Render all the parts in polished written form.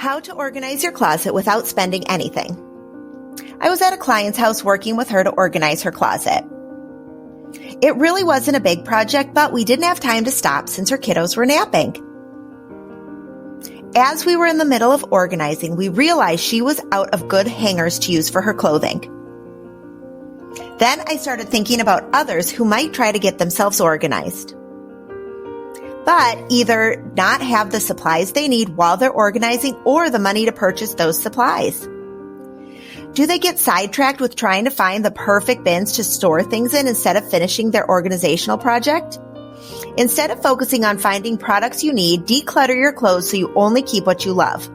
How to organize your closet without spending anything. I was at a client's house working with her to organize her closet. It really wasn't a big project, but we didn't have time to stop since her kiddos were napping. As we were in the middle of organizing, we realized she was out of good hangers to use for her clothing. Then I started thinking about others who might try to get themselves organized, but either not have the supplies they need while they're organizing or the money to purchase those supplies. Do they get sidetracked with trying to find the perfect bins to store things in instead of finishing their organizational project? Instead of focusing on finding products you need, declutter your clothes so you only keep what you love.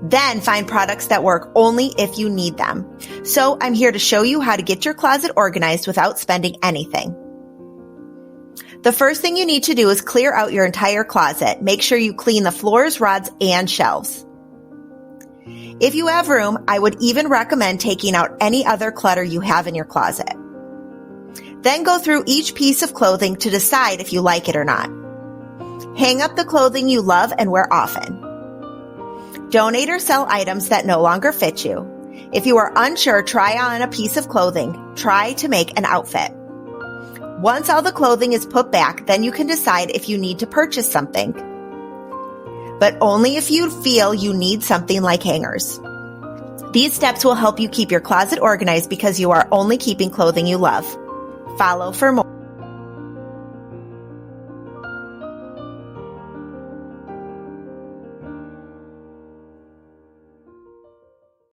Then find products that work only if you need them. So I'm here to show you how to get your closet organized without spending anything. The first thing you need to do is clear out your entire closet. Make sure you clean the floors, rods, and shelves. If you have room, I would even recommend taking out any other clutter you have in your closet. Then go through each piece of clothing to decide if you like it or not. Hang up the clothing you love and wear often. Donate or sell items that no longer fit you. If you are unsure, try on a piece of clothing. Try to make an outfit. Once all the clothing is put back, then you can decide if you need to purchase something, but only if you feel you need something like hangers. These steps will help you keep your closet organized because you are only keeping clothing you love. Follow for more.